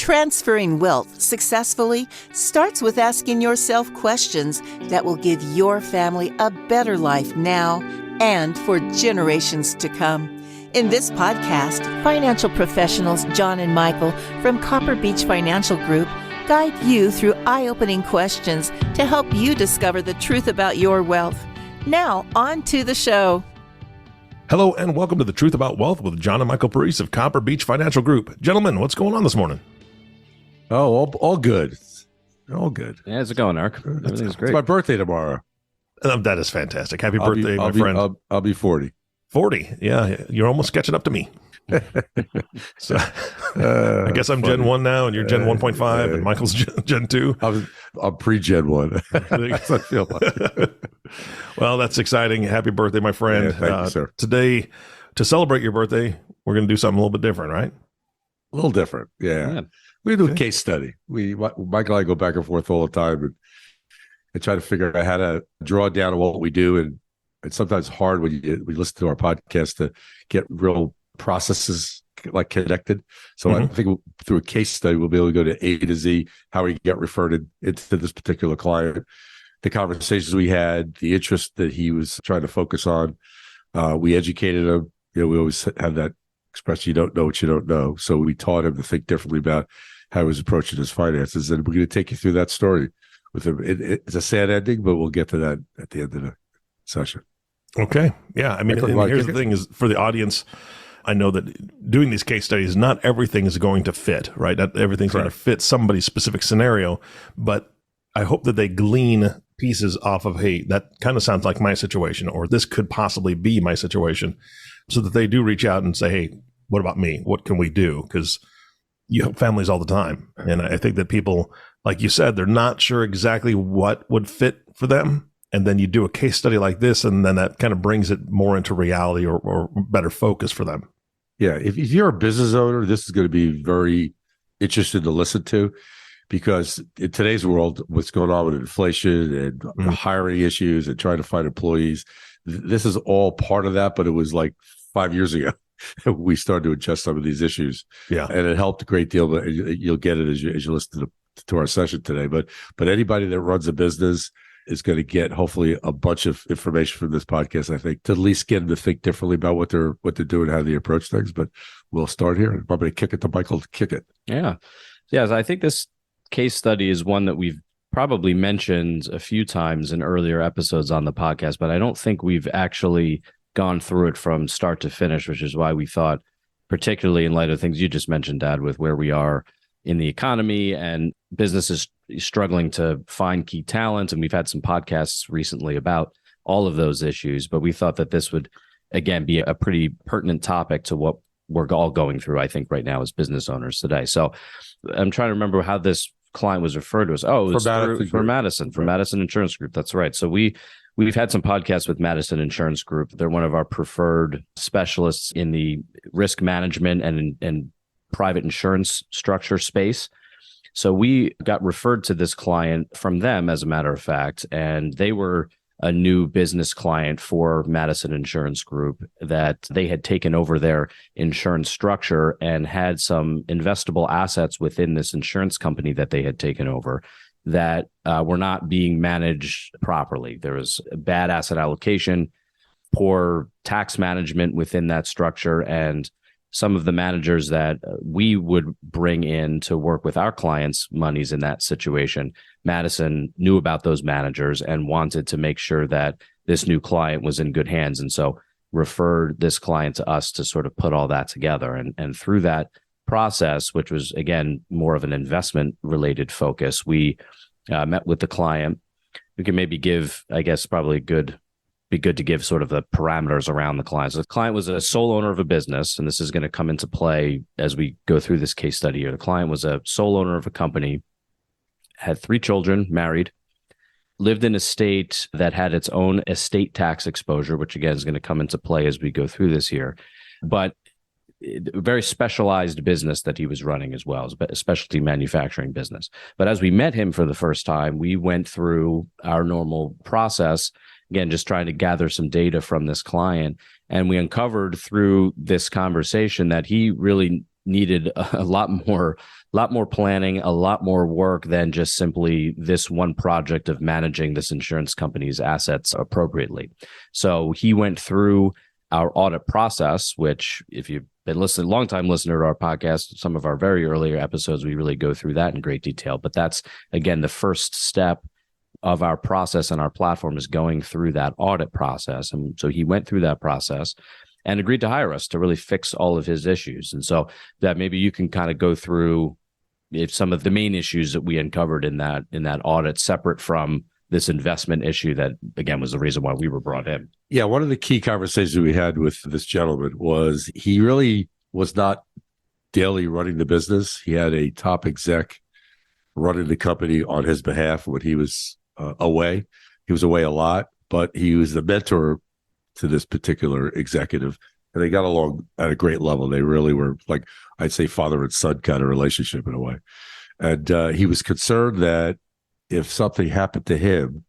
Transferring wealth successfully starts with asking yourself questions that will give your family a better life now and for generations to come. In this podcast, financial professionals John and Michael from Copper Beech Financial Group guide you through eye-opening questions to help you discover the truth about your wealth. Now, on to the show. Hello and welcome to The Truth About Wealth with John and Michael Parise of Copper Beech Financial Group. Gentlemen, what's going on this morning? Oh, all good. All good. Yeah, how's it going, Ark? Everything's great. It's my birthday tomorrow. That is fantastic. Happy birthday, my friend. I'll be 40. 40. Yeah, you're almost catching up to me. So I guess I'm funny. Gen 1 now, and you're Gen 1.5, and Michael's Gen 2. I'm pre-Gen 1. That's what I feel like. Well, that's exciting. Happy birthday, my friend. Yeah, thank you, sir. Today, to celebrate your birthday, we're going to do something a little bit different, right? A little different. Yeah. We do a case study. Michael and I go back and forth all the time and try to figure out how to draw down on what we do. And it's sometimes hard when we listen to our podcast to get real processes like connected. So I think through a case study, we'll be able to go to A to Z, how we get referred into this particular client, the conversations we had, the interest that he was trying to focus on. We educated him. We always have that expression, you don't know what you don't know. So we taught him to think differently about how he was approaching his finances. And we're going to take you through that story with him. It's a sad ending, but we'll get to that at the end of the session. Okay. Yeah. I mean, here's the thing is for the audience, I know that doing these case studies, not everything is going to fit, right? Not everything's going to fit somebody's specific scenario, but I hope that they glean pieces off of, hey, that kind of sounds like my situation, or this could possibly be my situation, so that they do reach out and say, hey, what about me? What can we do? Because you help families all the time. And I think that people, like you said, they're not sure exactly what would fit for them. And then you do a case study like this, and then that kind of brings it more into reality or better focus for them. Yeah. If you're a business owner, this is going to be very interesting to listen to, because in today's world, what's going on with inflation and hiring issues and trying to find employees, this is all part of that. But it was like 5 years ago we started to adjust some of these issues. Yeah. And it helped a great deal, but you'll get it as you listen to our session today. But anybody that runs a business is going to get hopefully a bunch of information from this podcast, I think, to at least get them to think differently about what they're doing, how they approach things. But we'll start here. I'm going to kick it to Michael to kick it. Yeah. Yeah. So I think this case study is one that we've probably mentioned a few times in earlier episodes on the podcast, but I don't think we've actually gone through it from start to finish, which is why we thought, particularly in light of things you just mentioned, Dad, with where we are in the economy and businesses struggling to find key talent. And we've had some podcasts recently about all of those issues, but we thought that this would, again, be a pretty pertinent topic to what we're all going through, I think, right now as business owners today. So I'm trying to remember how this client was referred to as. Oh, it was for Madison Insurance Group. That's right. So we've had some podcasts with Madison Insurance Group. They're one of our preferred specialists in the risk management and private insurance structure space. So we got referred to this client from them, as a matter of fact, and they were a new business client for Madison Insurance Group, that they had taken over their insurance structure and had some investable assets within this insurance company that they had taken over that were not being managed properly. There was bad asset allocation, poor tax management within that structure, and some of the managers that we would bring in to work with our clients' monies in that situation, Madison knew about those managers and wanted to make sure that this new client was in good hands. And so referred this client to us to sort of put all that together. And through that process, which was, again, more of an investment related focus, we met with the client. We can maybe give, I guess, probably be good to give sort of the parameters around the client. So the client was a sole owner of a business, and this is going to come into play as we go through this case study here. The client was a sole owner of a company, had 3 children, married, lived in a state that had its own estate tax exposure, which again is going to come into play as we go through this here. But a very specialized business that he was running as well, a specialty manufacturing business. But as we met him for the first time, we went through our normal process, again, just trying to gather some data from this client. And we uncovered through this conversation that he really needed a lot more planning, a lot more work than just simply this one project of managing this insurance company's assets appropriately. So he went through our audit process, which if you've been listening, long-time listener to our podcast, some of our very earlier episodes, we really go through that in great detail. But that's, again, the first step of our process and our platform is going through that audit process. And so he went through that process and agreed to hire us to really fix all of his issues. And so that maybe you can kind of go through if some of the main issues that we uncovered in that audit, separate from this investment issue that, again, was the reason why we were brought in. Yeah, one of the key conversations we had with this gentleman was he really was not daily running the business. He had a top exec running the company on his behalf when he was away. He was away a lot, but he was the mentor to this particular executive, and they got along at a great level. They really were, like, I'd say, father and son kind of relationship in a way. And he was concerned that if something happened to him,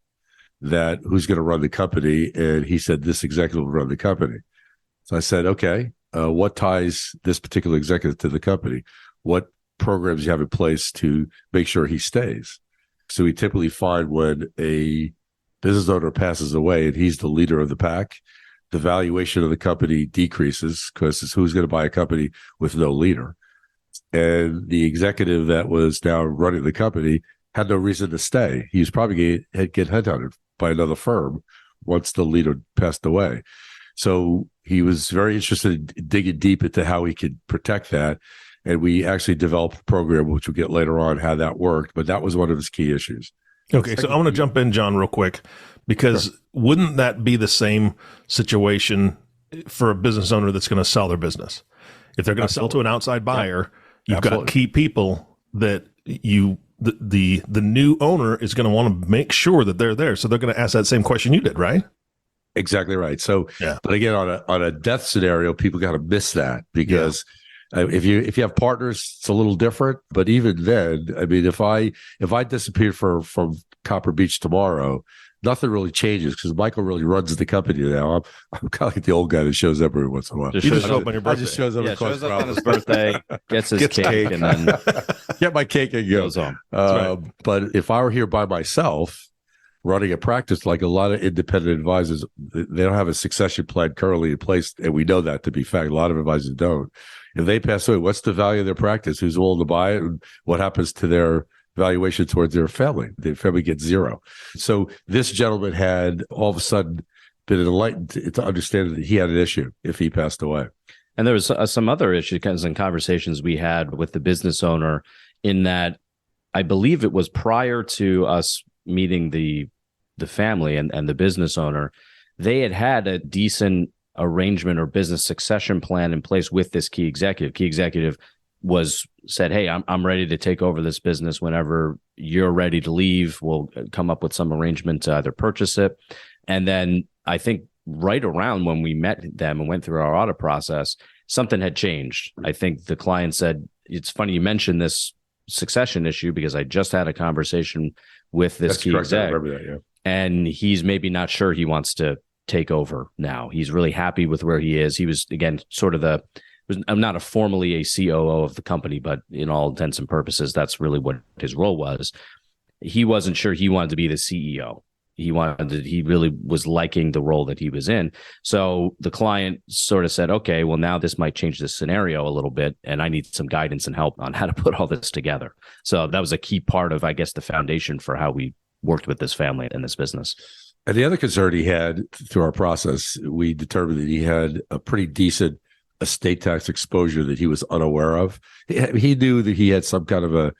that who's going to run the company? And he said, this executive will run the company. So I said, okay, what ties this particular executive to the company? What programs you have in place to make sure he stays? So we typically find when a business owner passes away and he's the leader of the pack, the valuation of the company decreases because it's who's going to buy a company with no leader. And the executive that was now running the company had no reason to stay. He was probably going to get headhunted by another firm once the leader passed away. So he was very interested in digging deep into how he could protect that. And we actually developed a program, which we'll get later on, how that worked. But that was one of his key issues. Okay, so I want to jump in, John, real quick, because wouldn't that be the same situation for a business owner that's going to sell their business? If they're going to sell to an outside buyer, you've got key people that the new owner is going to want to make sure that they're there. So they're going to ask that same question you did, right? Exactly right. So, but again, on a death scenario, people got to miss that because if you have partners, it's a little different. But even then, I mean, if I disappeared from Copper Beech tomorrow, nothing really changes because Michael really runs the company now. I'm kind of like the old guy that shows up every once in a while. Just shows up on your birthday. I just shows up, shows up on his birthday, gets his cake, and then get my cake and goes on. Right. But if I were here by myself, running a practice, like a lot of independent advisors, they don't have a succession plan currently in place, and we know that to be fact. A lot of advisors don't. If they pass away, what's the value of their practice? Who's willing to buy it? And what happens to their valuation towards their family? The family gets zero. So this gentleman had all of a sudden been enlightened to understand that he had an issue if he passed away. And there was some other issues and conversations we had with the business owner in that I believe it was prior to us meeting the family and the business owner, they had a decent arrangement or business succession plan in place with this key executive. Key executive said, hey, I'm ready to take over this business whenever you're ready to leave. We'll come up with some arrangement to either purchase it. And then I think right around when we met them and went through our audit process, something had changed. I think the client said, it's funny you mentioned this succession issue because I just had a conversation with this key exec. I remember that, and he's maybe not sure he wants to take over now. He's really happy with where he is. He was, again, sort of I'm not formally a COO of the company, but in all intents and purposes, that's really what his role was. He wasn't sure he wanted to be the CEO. He really was liking the role that he was in. So the client sort of said, okay, well, now this might change the scenario a little bit, and I need some guidance and help on how to put all this together. So that was a key part of, I guess, the foundation for how we worked with this family and this business. And the other concern he had through our process, we determined that he had a pretty decent estate tax exposure that he was unaware of. He knew that he had some kind of a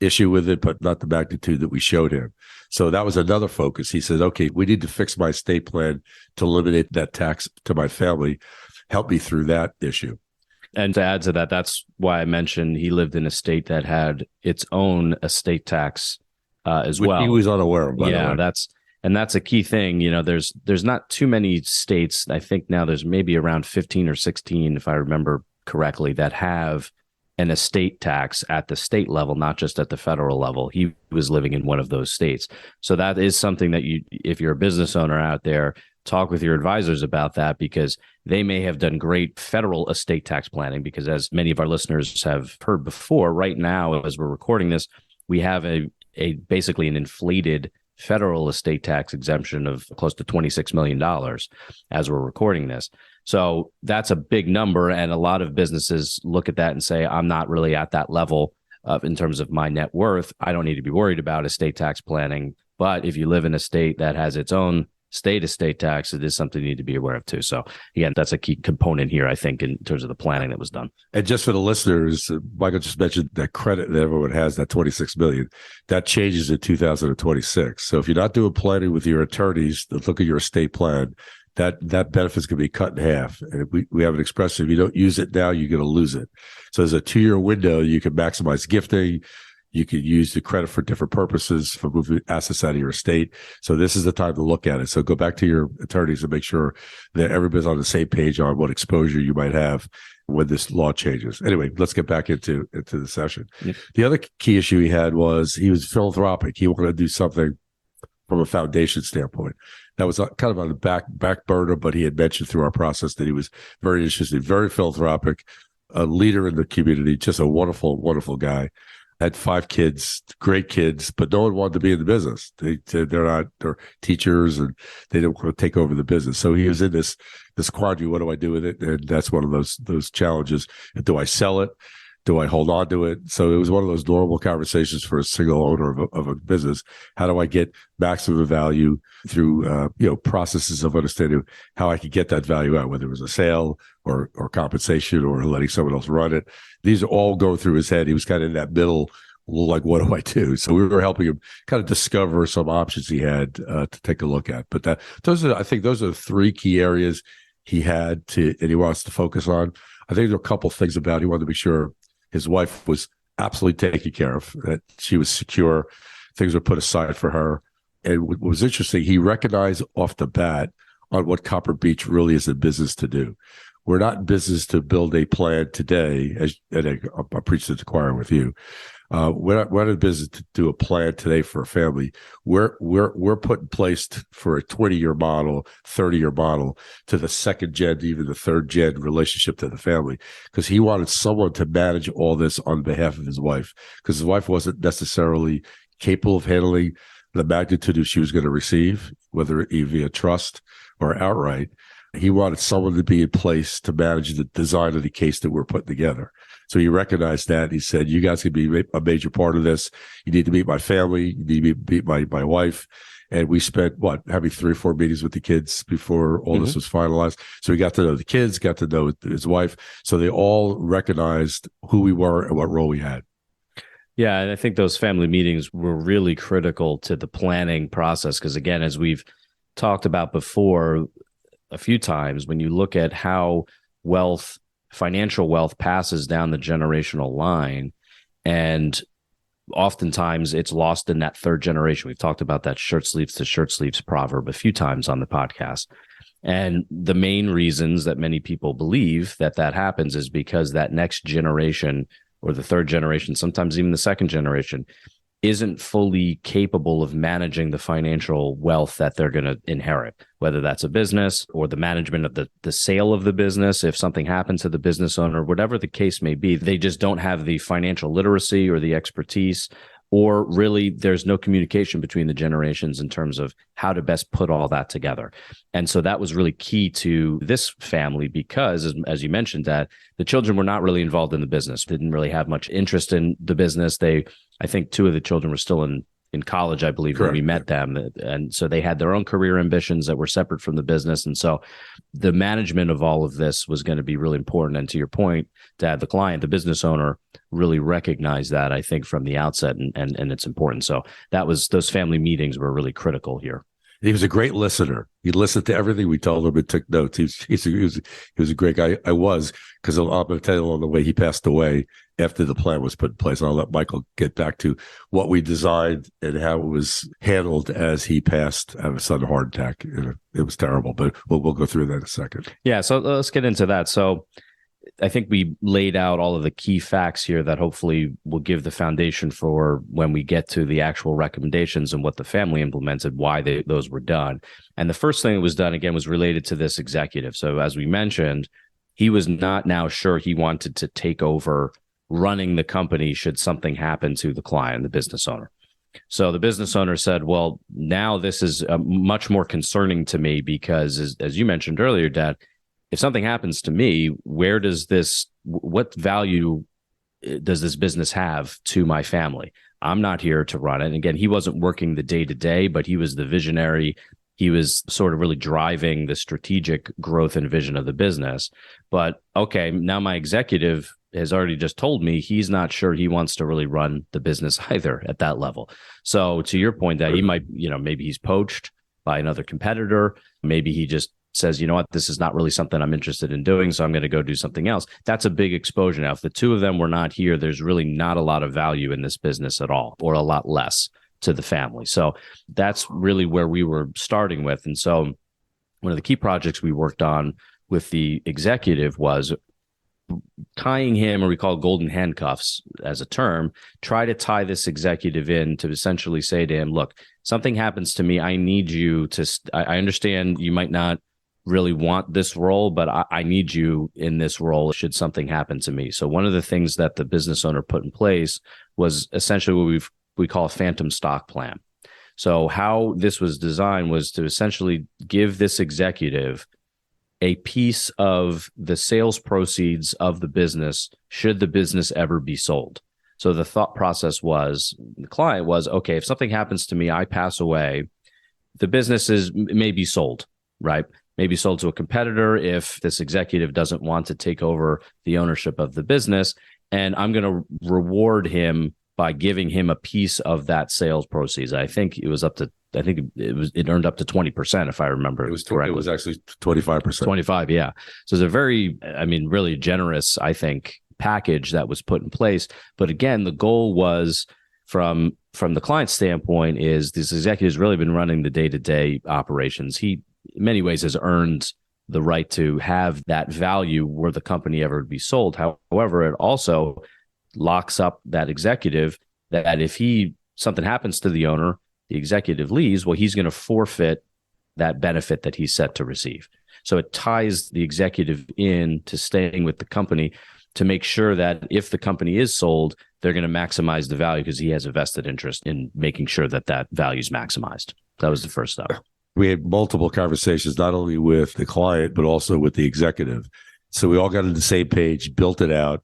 issue with it, but not the magnitude that we showed him. So that was another focus. He said, okay, we need to fix my estate plan to eliminate that tax to my family. Help me through that issue. And to add to that, that's why I mentioned he lived in a state that had its own estate tax as well. He was unaware of, by the way. That's a key thing. You know, there's not too many states. I think now there's maybe around 15 or 16, if I remember correctly, that have an estate tax at the state level, not just at the federal level. He was living in one of those states. So that is something that if you're a business owner out there, talk with your advisors about that, because they may have done great federal estate tax planning, because as many of our listeners have heard before, right now, as we're recording this, we have a basically an inflated federal estate tax exemption of close to $26 million as we're recording this. So that's a big number. And a lot of businesses look at that and say, I'm not really at that level in terms of my net worth. I don't need to be worried about estate tax planning. But if you live in a state that has its own state estate tax, it is something you need to be aware of too. So again, that's a key component here, I think, in terms of the planning that was done. And just for the listeners, Michael just mentioned that credit that everyone has, that $26 million, that changes in 2026. So if you're not doing planning with your attorneys that look at your estate plan, that benefit's going to be cut in half. And we have an expression: if you don't use it now, you're going to lose it. So there's a 2-year window. You can maximize gifting. You could use the credit for different purposes, for moving assets out of your estate. So this is the time to look at it. So go back to your attorneys and make sure that everybody's on the same page on what exposure you might have when this law changes. Anyway, let's get back into the session. Yep. The other key issue he had was he was philanthropic. He wanted to do something from a foundation standpoint. That was kind of on the back burner, but he had mentioned through our process that he was very interested, very philanthropic, a leader in the community, just a wonderful, wonderful guy. Had 5 kids, great kids, but no one wanted to be in the business. They're teachers, and they don't want to take over the business. So he was in this quandary. What do I do with it? And that's one of those challenges. Do I sell it? Do I hold on to it? So it was one of those normal conversations for a single owner of a business. How do I get maximum value through processes of understanding how I could get that value out, whether it was a sale or compensation or letting someone else run it. These are all going through his head. He was kind of in that middle, like, what do I do? So we were helping him kind of discover some options he had to take a look at. But I think those are the 3 key areas he had and he wants to focus on. I think there are a couple of things about it. He wanted to make sure his wife was absolutely taken care of, that she was secure, things were put aside for her. And what was interesting, he recognized off the bat on what Copper Beech really is in business to do. We're not in business to build a plan today, and I preach to the choir with you. We're not in business to do a plan today for a family. We're put in place for a 20-year model, 30-year model, to the second gen, even the third gen relationship to the family, because he wanted someone to manage all this on behalf of his wife, because his wife wasn't necessarily capable of handling the magnitude that she was going to receive, whether it be via trust or outright. He wanted someone to be in place to manage the design of the case that we're putting together. So he recognized that. He said, you guys can be a major part of this. You need to meet my family. You need to meet my wife. And we spent, having 3 or 4 meetings with the kids before all this was finalized. So we got to know the kids, got to know his wife. So they all recognized who we were and what role we had. Yeah, and I think those family meetings were really critical to the planning process, because, again, as we've talked about before a few times, when you look at how financial wealth passes down the generational line, and oftentimes it's lost in that third generation. We've talked about that shirt sleeves to shirt sleeves proverb a few times on the podcast. And the main reasons that many people believe that happens is because that next generation, or the third generation, sometimes even the second generation, isn't fully capable of managing the financial wealth that they're going to inherit, whether that's a business or the management of the sale of the business. If something happens to the business owner, whatever the case may be, they just don't have the financial literacy or the expertise, or really there's no communication between the generations in terms of how to best put all that together. And so that was really key to this family, because, as you mentioned, that the children were not really involved in the business, didn't really have much interest in the business. I think 2 of the children were still in college, I believe, when we met them. And so they had their own career ambitions that were separate from the business. And so the management of all of this was going to be really important. And to your point, to have the client, the business owner, really recognize that, I think, from the outset, and it's important. So those family meetings were really critical here. He was a great listener. He listened to everything we told him and took notes. He was a great guy. I was, because I'm going to tell you along the way, he passed away after the plan was put in place. And I'll let Michael get back to what we designed and how it was handled as he passed out of a sudden heart attack. It was terrible, but we'll go through that in a second. Yeah, so let's get into that. So I think we laid out all of the key facts here that hopefully will give the foundation for when we get to the actual recommendations and what the family implemented, why those were done. And the first thing that was done, again, was related to this executive. So as we mentioned, he was not now sure he wanted to take over running the company should something happen to the client, the business owner. So the business owner said, well, now this is much more concerning to me because, as you mentioned earlier, Dad, if something happens to me, what value does this business have to my family? I'm not here to run it. And again, he wasn't working the day to day, but he was the visionary. He was sort of really driving the strategic growth and vision of the business. But okay, now my executive has already just told me he's not sure he wants to really run the business either at that level. So to your point, that he might, maybe he's poached by another competitor. Maybe he just says, you know what, this is not really something I'm interested in doing, so I'm going to go do something else. That's a big exposure. Now, if the two of them were not here, there's really not a lot of value in this business at all, or a lot less to the family. So that's really where we were starting with. And so one of the key projects we worked on with the executive was tying him, or we call it golden handcuffs as a term, try to tie this executive in to essentially say to him, look, something happens to me. I need you to, I understand you might not really want this role, but I need you in this role should something happen to me. So one of the things that the business owner put in place was essentially what we call a phantom stock plan. So how this was designed was to essentially give this executive a piece of the sales proceeds of the business should the business ever be sold. So the thought process was, the client was, okay, if something happens to me, I pass away, the business may be sold, right? Maybe sold to a competitor if this executive doesn't want to take over the ownership of the business. And I'm going to reward him by giving him a piece of that sales proceeds. I think it earned up to 20%, if I remember correctly. It was actually 25%. 25, yeah. So it's a very, really generous, I think, package that was put in place. But again, the goal was from the client's standpoint is this executive has really been running the day-to-day operations. He, in many ways, has earned the right to have that value were the company ever to be sold. However, it also locks up that executive that if something happens to the owner, the executive leaves, well, he's going to forfeit that benefit that he's set to receive. So it ties the executive in to staying with the company to make sure that if the company is sold, they're going to maximize the value because he has a vested interest in making sure that value is maximized. That was the first step. We had multiple conversations, not only with the client, but also with the executive. So we all got on the same page, built it out,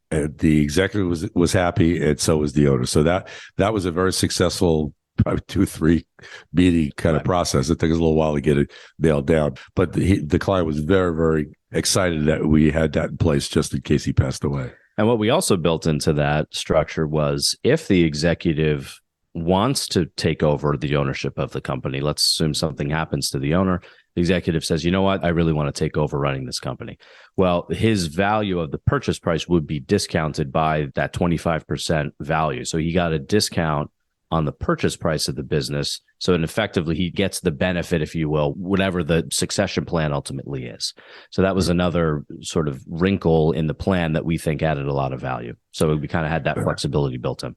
and the executive was happy, and so was the owner. So that was a very successful, probably 2-3 meeting kind of process. It took us a little while to get it nailed down, but the client was very, very excited that we had that in place just in case he passed away. And what we also built into that structure was if the executive wants to take over the ownership of the company, let's assume something happens to the owner, the executive says, you know what, I really want to take over running this company. Well, his value of the purchase price would be discounted by that 25% value. So he got a discount on the purchase price of the business. So effectively, he gets the benefit, if you will, whatever the succession plan ultimately is. So that was another sort of wrinkle in the plan that we think added a lot of value. So we kind of had that flexibility built in.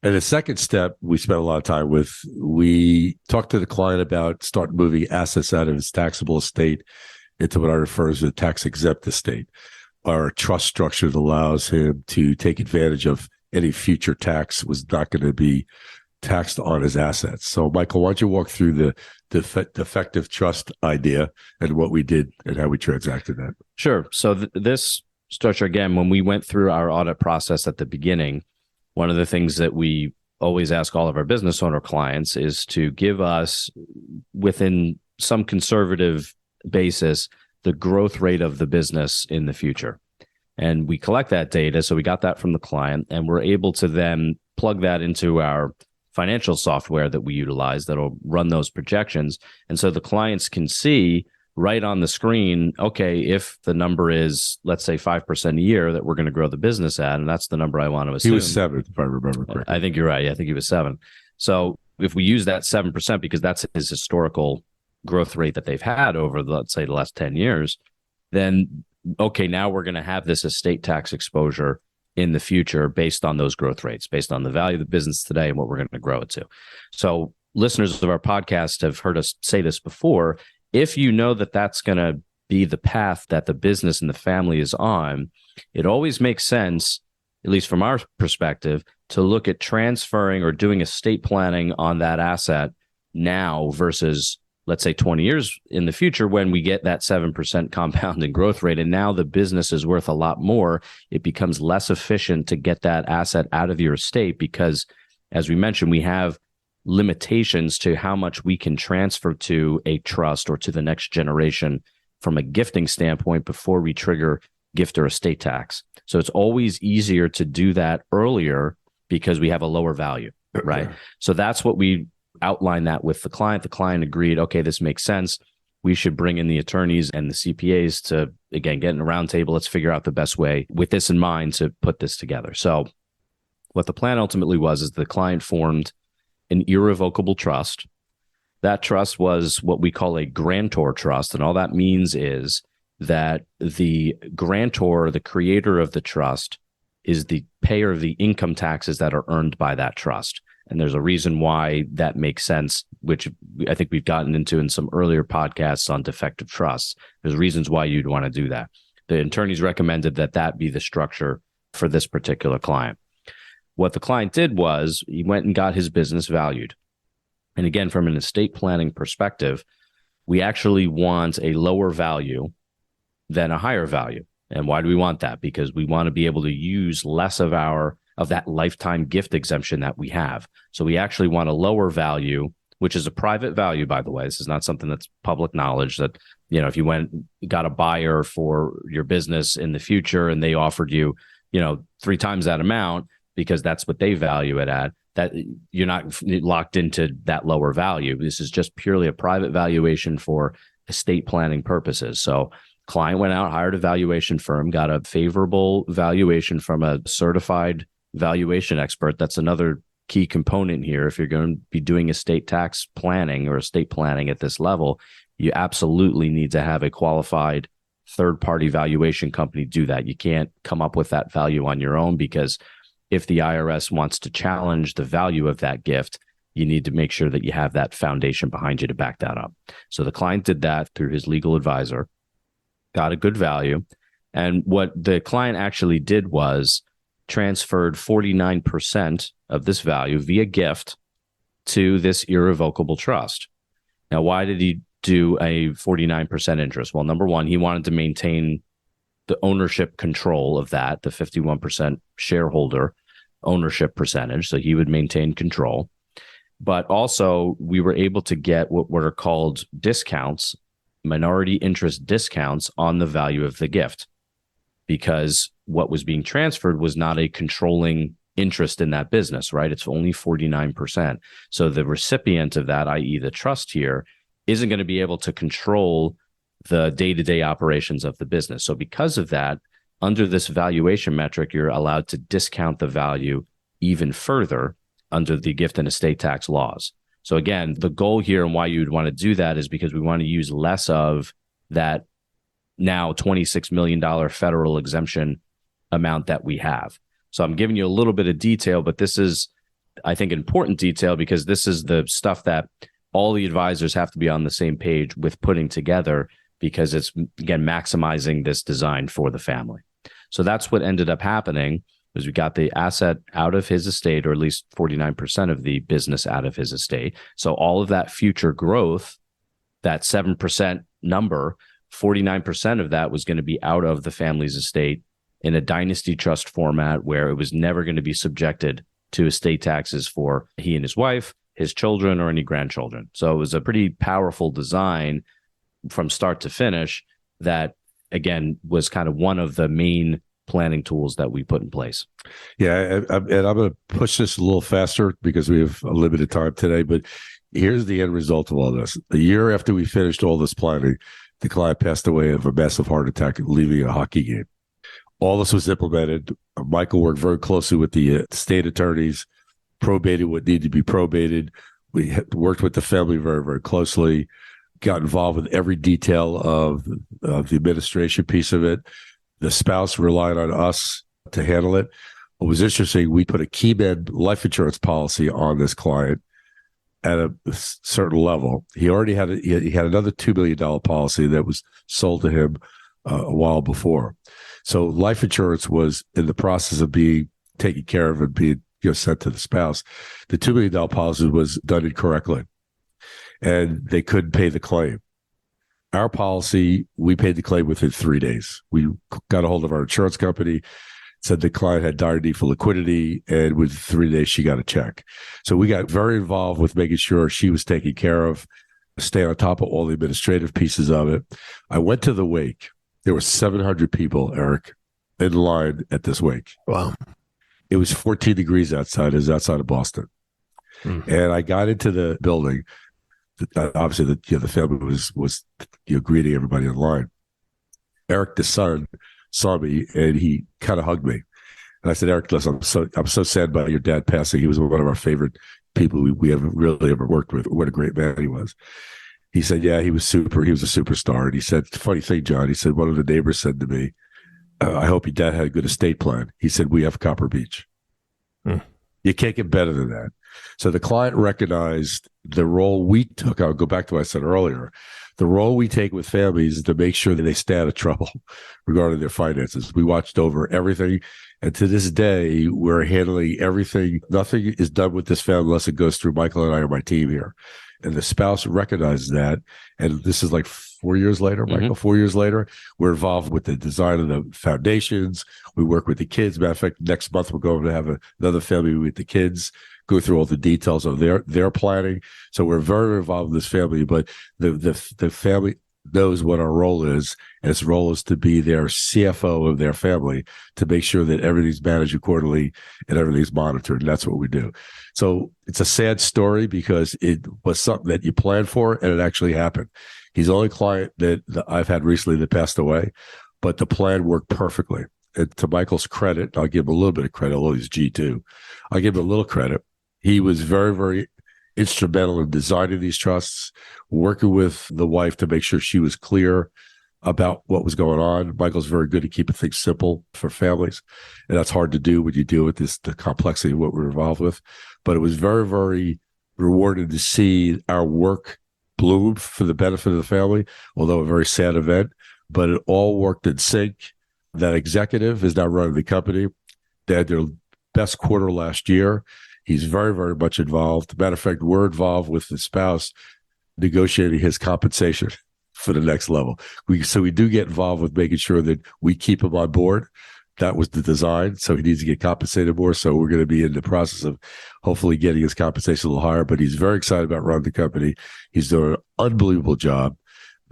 And the second step we spent a lot of time with, we talked to the client about start moving assets out of his taxable estate into what I refer to as a tax-exempt estate, or a trust structure that allows him to take advantage of any future tax was not going to be taxed on his assets. So, Michael, why don't you walk through the defective trust idea and what we did and how we transacted that? Sure. So this structure, again, when we went through our audit process at the beginning, one of the things that we always ask all of our business owner clients is to give us, within some conservative basis, the growth rate of the business in the future. And we collect that data. So we got that from the client, and we're able to then plug that into our financial software that we utilize that'll run those projections. And so the clients can see right on the screen, okay, if the number is, let's say, 5% a year that we're going to grow the business at, and that's the number I want to assume. He was 7, if I remember correctly. I think you're right. Yeah, I think he was 7. So if we use that 7%, because that's his historical growth rate that they've had over, let's say, the last 10 years, then okay, now we're going to have this estate tax exposure in the future based on those growth rates, based on the value of the business today and what we're going to grow it to. So listeners of our podcast have heard us say this before. If you know that that's going to be the path that the business and the family is on, it always makes sense, at least from our perspective, to look at transferring or doing estate planning on that asset now versus, let's say, 20 years in the future when we get that 7% compounding growth rate. And now the business is worth a lot more. It becomes less efficient to get that asset out of your estate because, as we mentioned, we have limitations to how much we can transfer to a trust or to the next generation from a gifting standpoint before we trigger gift or estate tax. So it's always easier to do that earlier because we have a lower value, right? So that's what we outlined that with the client. The client agreed, okay, this makes sense. We should bring in the attorneys and the CPAs to, again, get in a round table. Let's figure out the best way with this in mind to put this together. So what the plan ultimately was is the client formed an irrevocable trust. That trust was what we call a grantor trust. And all that means is that the grantor, the creator of the trust, is the payer of the income taxes that are earned by that trust. And there's a reason why that makes sense, which I think we've gotten into in some earlier podcasts on defective trusts. There's reasons why you'd want to do that. The attorneys recommended that that be the structure for this particular client. What the client did was he went and got his business valued. And again, from an estate planning perspective, we actually want a lower value than a higher value. And why do we want that? Because we want to be able to use less of that lifetime gift exemption that we have. So we actually want a lower value, which is a private value, by the way. This is not something that's public knowledge that, if you got a buyer for your business in the future and they offered you, 3 times that amount because that's what they value it at, that you're not locked into that lower value. This is just purely a private valuation for estate planning purposes. So client went out, hired a valuation firm, got a favorable valuation from a certified valuation expert. That's another key component here. If you're going to be doing estate tax planning or estate planning at this level, you absolutely need to have a qualified third-party valuation company do that. You can't come up with that value on your own because if the IRS wants to challenge the value of that gift, you need to make sure that you have that foundation behind you to back that up. So the client did that through his legal advisor, got a good value. And what the client actually did was transferred 49% of this value via gift to this irrevocable trust. Now, why did he do a 49% interest? Well, number one, he wanted to maintain the ownership control of that, the 51% shareholder ownership percentage. So he would maintain control. But also, we were able to get what are called discounts, minority interest discounts on the value of the gift, because what was being transferred was not a controlling interest in that business, right? It's only 49%. So the recipient of that, i.e. the trust here, isn't going to be able to control the day-to-day operations of the business. So because of that, under this valuation metric, you're allowed to discount the value even further under the gift and estate tax laws. So again, the goal here and why you would want to do that is because we want to use less of that now $26 million federal exemption amount that we have. So I'm giving you a little bit of detail, but this is, I think, important detail because this is the stuff that all the advisors have to be on the same page with putting together, because it's, again, maximizing this design for the family. So that's what ended up happening, is we got the asset out of his estate, or at least 49% of the business out of his estate. So all of that future growth, that 7% number, 49% of that was going to be out of the family's estate in a dynasty trust format where it was never going to be subjected to estate taxes for he and his wife, his children, or any grandchildren. So it was a pretty powerful design from start to finish that, again, was kind of one of the main planning tools that we put in place. Yeah, and I'm going to push this a little faster because we have a limited time today, but here's the end result of all this. A year after we finished all this planning, the client passed away of a massive heart attack, leaving a hockey game. All this was implemented. Michael worked very closely with the state attorneys, probated what needed to be probated. We worked with the family very, very closely, got involved with every detail of the administration piece of it. The spouse relied on us to handle it. What was interesting, we put a KeyMed life insurance policy on this client at a certain level. He already had he had another $2 million policy that was sold to him a while before. So life insurance was in the process of being taken care of and being sent to the spouse. The $2 million policy was done incorrectly, and they couldn't pay the claim. Our policy, we paid the claim within 3 days. We got a hold of our insurance company, said the client had dire need for liquidity, and within 3 days, she got a check. So we got very involved with making sure she was taken care of, stay on top of all the administrative pieces of it. I went to the wake. There were 700 people, Eric, in line at this wake. Wow. It was 14 degrees outside. It was outside of Boston. And I got into the building. Obviously, the family was greeting everybody in line. Eric, the son, saw me and he kind of hugged me. And I said, Eric, listen, I'm so sad about your dad passing. He was one of our favorite people we ever really ever worked with. What a great man he was. He said, yeah, he was super. He was a superstar. And he said, funny thing, John, he said, one of the neighbors said to me, I hope your dad had a good estate plan. He said, we have Copper Beech. You can't get better than that. So the client recognized the role we took. I'll go back to what I said earlier. The role we take with families is to make sure that they stay out of trouble regarding their finances. We watched over everything. And to this day, we're handling everything. Nothing is done with this family unless it goes through Michael and I or my team here. And the spouse recognized that. And this is like 4 years later, Michael, 4 years later, we're involved with the design of the foundations. We work with the kids. Matter of fact, next month, we're going to have another family with the kids, go through all the details of their planning. So we're very involved in this family, but the family knows what our role is, and its role is to be their CFO of their family, to make sure that everything's managed accordingly and everything's monitored. And that's what we do. So it's a sad story because it was something that you planned for and it actually happened. He's the only client that I've had recently that passed away, but the plan worked perfectly. And to Michael's credit, I'll give him a little bit of credit, although he's G2. I'll give him a little credit. He was very, very instrumental in designing these trusts, working with the wife to make sure she was clear about what was going on. Michael's very good at keeping things simple for families, and that's hard to do when you deal with the complexity of what we're involved with. But it was very, very rewarding to see our work bloom for the benefit of the family, although a very sad event. But it all worked in sync. That executive is now running the company. They had their best quarter last year. He's very, very much involved. Matter of fact, we're involved with the spouse negotiating his compensation for the next level. So we do get involved with making sure that we keep him on board. That was the design. So he needs to get compensated more. So we're going to be in the process of hopefully getting his compensation a little higher. But he's very excited about running the company. He's doing an unbelievable job.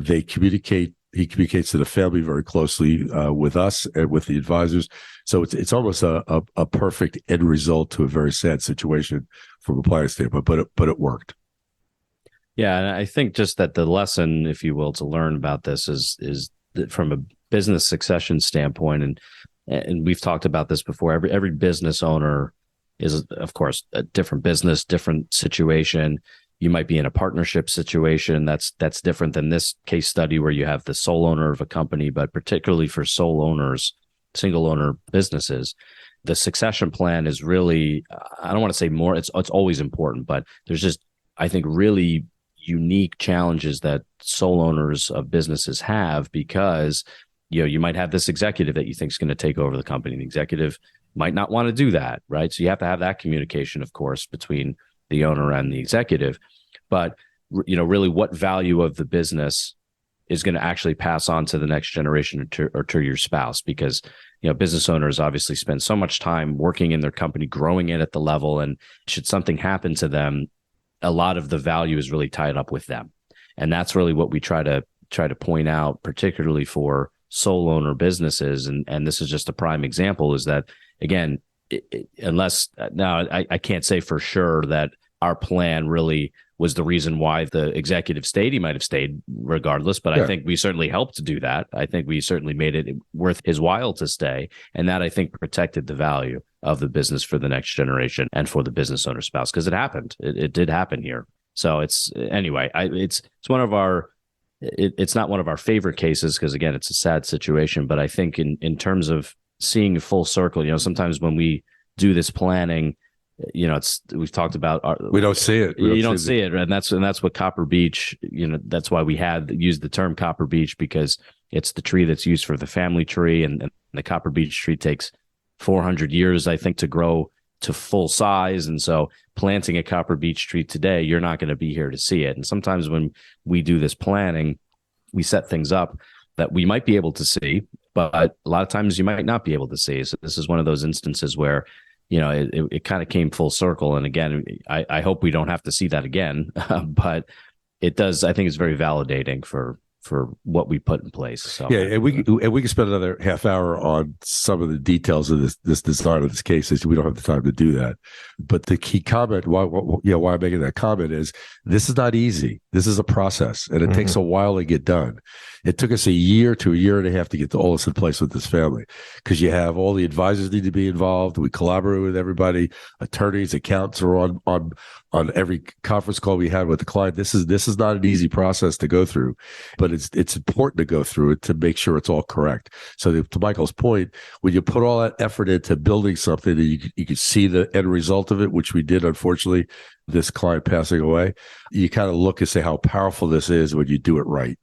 He communicates to the family very closely with us and with the advisors. So it's almost a perfect end result to a very sad situation from a planning standpoint, but it worked. Yeah, and I think just that the lesson, if you will, to learn about this is that from a business succession standpoint, and we've talked about this before. Every business owner is, of course, a different business, different situation. You might be in a partnership situation that's different than this case study where you have the sole owner of a company, but particularly for sole owners, single owner businesses, the succession plan is really, I don't want to say more, it's always important, but there's just, I think, really unique challenges that sole owners of businesses have because, you might have this executive that you think is going to take over the company. The executive might not want to do that, right? So you have to have that communication, of course, between the owner and the executive. But, really what value of the business is going to actually pass on to the next generation or to your spouse, because, business owners obviously spend so much time working in their company, growing it at the level. And should something happen to them, a lot of the value is really tied up with them. And that's really what we try to point out, particularly for sole owner businesses. And this is just a prime example, is that, again, I can't say for sure that our plan really was the reason why the executive stayed. He might have stayed regardless, but yeah. I think we certainly helped to do that. I think we certainly made it worth his while to stay. And that, I think, protected the value of the business for the next generation and for the business owner spouse, because it happened. It did happen here. So it's one of our it's not one of our favorite cases because, again, it's a sad situation. But I think in terms of seeing full circle, sometimes when we do this planning, we've talked about we don't see it. You don't see it, and that's what Copper Beech. That's why we used the term Copper Beech, because it's the tree that's used for the family tree, and the Copper Beech tree takes 400 years, I think, to grow to full size. And so planting a Copper Beech tree today, you're not going to be here to see it. And sometimes when we do this planning, we set things up that we might be able to see, but a lot of times you might not be able to see. So this is one of those instances where, it kind of came full circle. And again, I hope we don't have to see that again, but it does. I think it's very validating for what we put in place. So yeah, and we can spend another half hour on some of the details of this design of this case. We don't have the time to do that. But the key comment, why I'm making that comment is this is not easy. This is a process, and it takes a while to get done. It took us a year to a year and a half to get all this in place with this family, because you have all the advisors need to be involved. We collaborate with everybody. Attorneys, accountants are on every conference call we had with the client. This is not an easy process to go through, but it's important to go through it to make sure it's all correct. So to Michael's point, when you put all that effort into building something that you could see the end result of it, which we did, unfortunately, this client passing away, you kind of look and say how powerful this is when you do it right.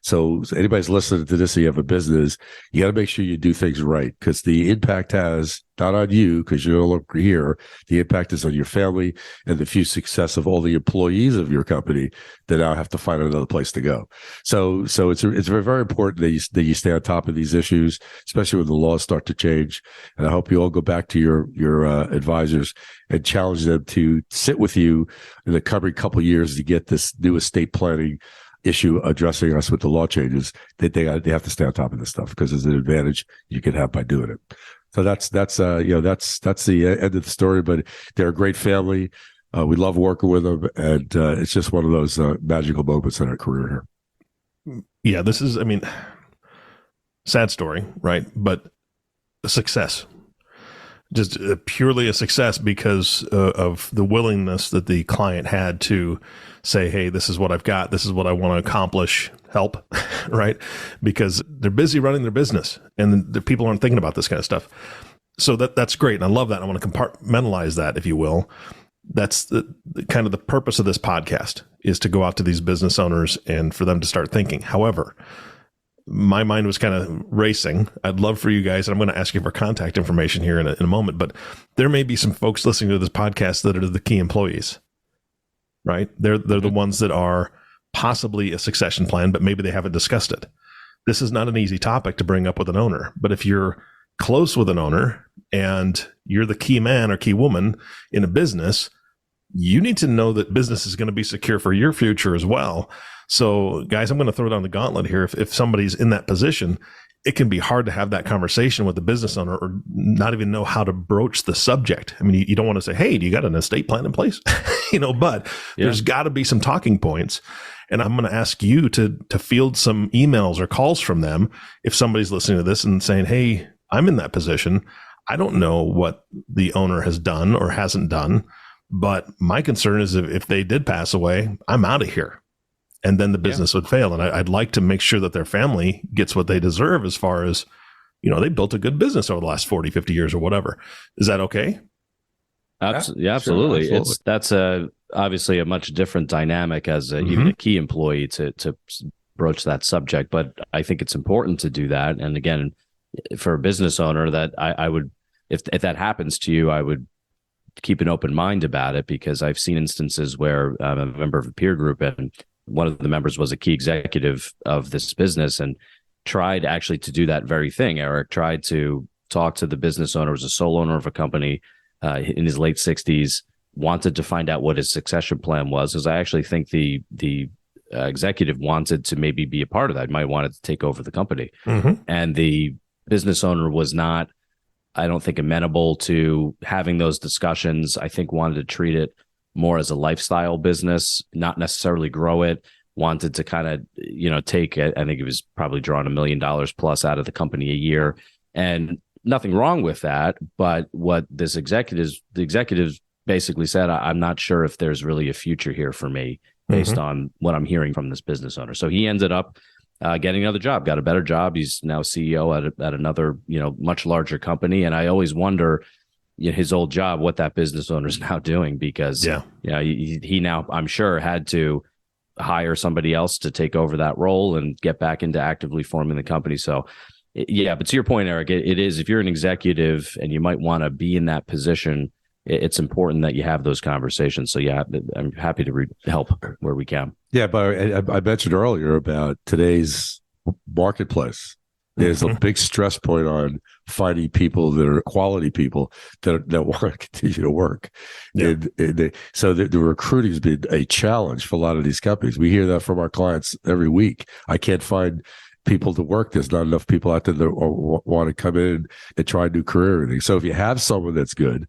So anybody's listening to this and you have a business, you got to make sure you do things right, because the impact has not on you, because you're no longer here. The impact is on your family and the future success of all the employees of your company that now have to find another place to go. So it's very, very important that you stay on top of these issues, especially when the laws start to change. And I hope you all go back to your advisors and challenge them to sit with you in the coming couple of years to get this new estate planning issue addressing us with the law changes. That they have to stay on top of this stuff, because there's an advantage you can have by doing it. So that's the end of the story. But they're a great family. We love working with them, and it's just one of those magical moments in our career here. Yeah, this is, sad story, right? But a success. Just purely a success because of the willingness that the client had to say, hey, this is what I've got. This is what I want to accomplish. Help, right? Because they're busy running their business and the people aren't thinking about this kind of stuff. So that's great. And I love that. I want to compartmentalize that, if you will. That's the kind of the purpose of this podcast, is to go out to these business owners and for them to start thinking. However, my mind was kind of racing. I'd love for you guys, and I'm going to ask you for contact information here in a moment, but there may be some folks listening to this podcast that are the key employees, right? They're the ones that are possibly a succession plan, but maybe they haven't discussed it. This is not an easy topic to bring up with an owner, but if you're close with an owner and you're the key man or key woman in a business, you need to know that business is going to be secure for your future as well. So guys, I'm going to throw down the gauntlet here. If somebody's in that position, it can be hard to have that conversation with the business owner or not even know how to broach the subject. You don't want to say, hey, do you got an estate plan in place? But there's got to be some talking points. And I'm going to ask you to field some emails or calls from them if somebody's listening to this and saying, hey, I'm in that position. I don't know what the owner has done or hasn't done, but my concern is if they did pass away, I'm out of here. And then the business would fail. And I'd like to make sure that their family gets what they deserve as far as, they built a good business over the last 40, 50 years or whatever. Is that okay? Absolutely. Sure, that's obviously a much different dynamic as even a key employee to broach that subject. But I think it's important to do that. And again, for a business owner, that I would, if that happens to you, I would keep an open mind about it, because I've seen instances where I'm a member of a peer group and one of the members was a key executive of this business and tried actually to do that very thing. Eric tried to talk to the business owner, was a sole owner of a company in his late 60s, wanted to find out what his succession plan was, because I actually think the executive wanted to maybe be a part of that, might wanted to take over the company. And the business owner was not, I don't think, amenable to having those discussions. I think wanted to treat it more as a lifestyle business, not necessarily grow it, wanted to kind of, take it. I think it was probably drawing $1 million plus out of the company a year, and nothing wrong with that. But what the executives basically said, I'm not sure if there's really a future here for me. based on what I'm hearing from this business owner. So he ended up getting another job, got a better job. He's now CEO at another, much larger company. And I always wonder, his old job, what that business owner is now doing, because he now, I'm sure, had to hire somebody else to take over that role and get back into actively forming the company. So but to your point, Eric, it is, if you're an executive and you might want to be in that position, it's important that you have those conversations. So I'm happy to help where we can. Yeah, but I mentioned earlier about today's marketplace. There's a big stress point on finding people that are quality people that want to continue to work. Yeah. So the recruiting has been a challenge for a lot of these companies. We hear that from our clients every week. I can't find people to work. There's not enough people out there that want to come in and try a new career or anything. So if you have someone that's good,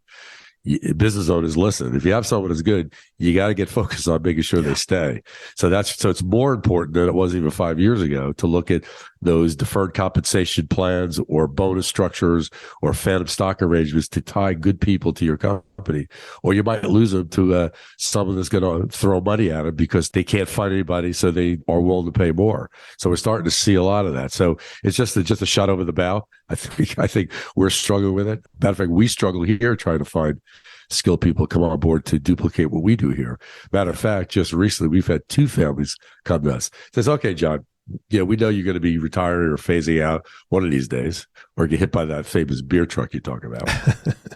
business owners, listen, if you have someone that's good, you got to get focused on making sure they stay. So it's more important than it was even 5 years ago to look at those deferred compensation plans or bonus structures or phantom stock arrangements to tie good people to your company, or you might lose them to someone that's going to throw money at them because they can't find anybody, so they are willing to pay more. So we're starting to see a lot of that. So it's just a shot over the bow. I think we're struggling with it. Matter of fact, we struggle here trying to find skilled people come on board to duplicate what we do here. Matter of fact, just recently, we've had 2 families come to us. Says, okay, John, we know you're going to be retiring or phasing out one of these days, or get hit by that famous beer truck you talk about.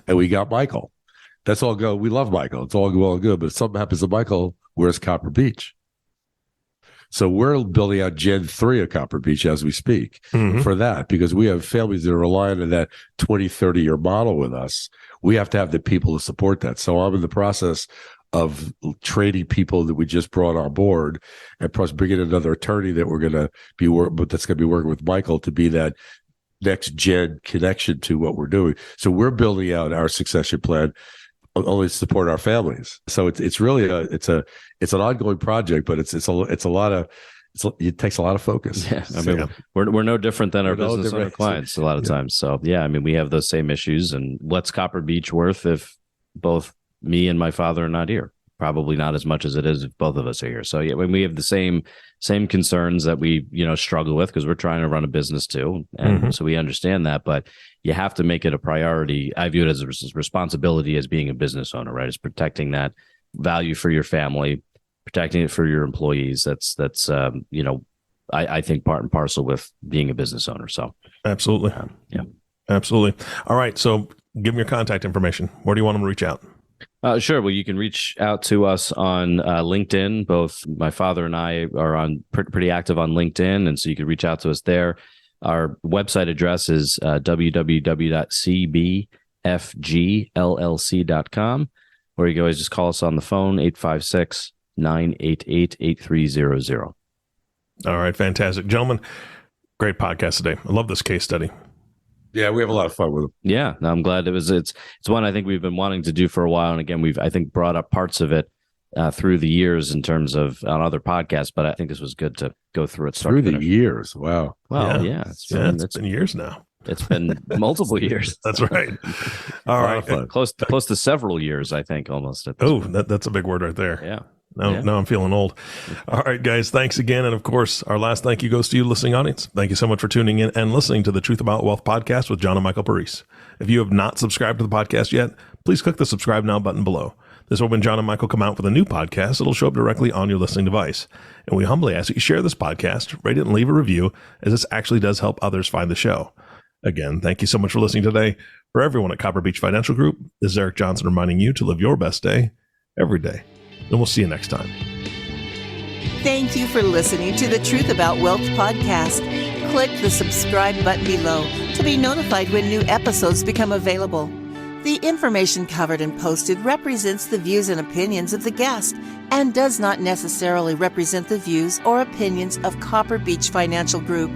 And we got Michael. That's all good. We love Michael. It's all well and good. But if something happens to Michael, where's Copper Beech? So we're building out Gen 3 of Copper Beech as we speak for that, because we have families that are relying on that 20, 30-year model with us. We have to have the people to support that. So I'm in the process of training people that we just brought on board, and plus bringing another attorney that we're going to be that's going to be working with Michael to be that next gen connection to what we're doing. So we're building out our succession plan only to support our families. So it's really it's an ongoing project, but it takes a lot of focus. Yeah, I mean, we're no different than our business owner clients a lot of times. So I mean, we have those same issues. And what's Copper Beech worth if both me and my father are not here? Probably not as much as it is if both of us are here. So when we have the same concerns that we struggle with, because we're trying to run a business too, and so we understand that. But you have to make it a priority. I view it as a responsibility as being a business owner, right? It's protecting that value for your family, protecting it for your employees. That's I think part and parcel with being a business owner. So absolutely, absolutely. All right, so give me your contact information. Where do you want them to reach out? Sure. Well, you can reach out to us on LinkedIn. Both my father and I are on pretty active on LinkedIn, and so you can reach out to us there. Our website address is www.cbfgllc.com, or you can always just call us on the phone, 856-988-8300. All right, fantastic. Gentlemen, great podcast today. I love this case study. Yeah, we have a lot of fun with them. Yeah, I'm glad it's one I think we've been wanting to do for a while. And again, we've, I think, brought up parts of it through the years in terms of on other podcasts, but I think this was good to go through it. Through the years. Wow. Well, it's been years now. It's been multiple years. That's right. All right. Close to several years, I think, almost. That's a big word right there. Yeah. Now I'm feeling old. All right, guys, thanks again. And of course, our last thank you goes to you, listening audience. Thank you so much for tuning in and listening to the Truth About Wealth podcast with John and Michael Parise. If you have not subscribed to the podcast yet, please click the subscribe now button below. This way, when John and Michael come out with a new podcast, it'll show up directly on your listening device. And we humbly ask that you share this podcast, rate it, and leave a review, as this actually does help others find the show. Again, thank you so much for listening today. For everyone at Copper Beech Financial Group, this is Eric Johnson reminding you to live your best day every day. And we'll see you next time. Thank you for listening to the Truth About Wealth podcast. Click the subscribe button below to be notified when new episodes become available. The information covered and posted represents the views and opinions of the guest and does not necessarily represent the views or opinions of Copper Beech Financial Group.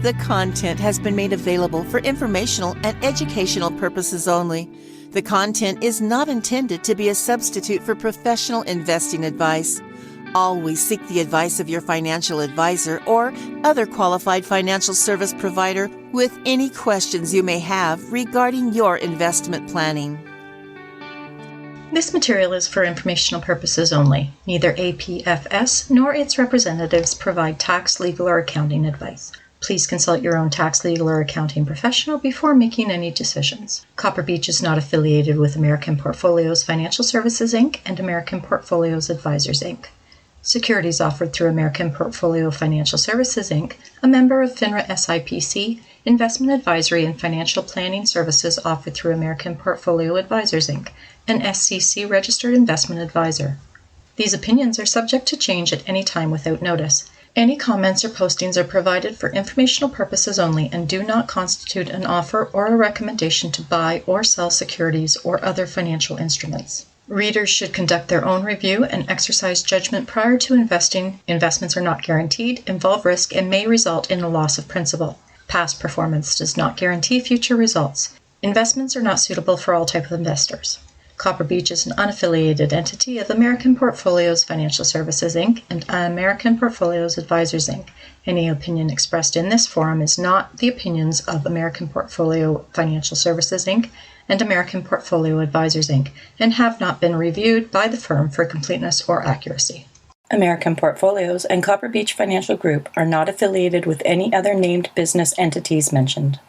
The content has been made available for informational and educational purposes only. The content is not intended to be a substitute for professional investing advice. Always seek the advice of your financial advisor or other qualified financial service provider with any questions you may have regarding your investment planning. This material is for informational purposes only. Neither APFS nor its representatives provide tax, legal, or accounting advice. Please consult your own tax, legal, or accounting professional before making any decisions. Copper Beech is not affiliated with American Portfolios Financial Services, Inc. and American Portfolios Advisors, Inc. Securities offered through American Portfolio Financial Services, Inc., a member of FINRA SIPC, investment advisory and financial planning services offered through American Portfolio Advisors, Inc., an SCC registered investment advisor. These opinions are subject to change at any time without notice. Any comments or postings are provided for informational purposes only and do not constitute an offer or a recommendation to buy or sell securities or other financial instruments. Readers should conduct their own review and exercise judgment prior to investing. Investments are not guaranteed, involve risk, and may result in a loss of principal. Past performance does not guarantee future results. Investments are not suitable for all types of investors. Copper Beech is an unaffiliated entity of American Portfolios Financial Services, Inc. and American Portfolios Advisors, Inc. Any opinion expressed in this forum is not the opinions of American Portfolio Financial Services, Inc. and American Portfolio Advisors, Inc., and have not been reviewed by the firm for completeness or accuracy. American Portfolios and Copper Beech Financial Group are not affiliated with any other named business entities mentioned.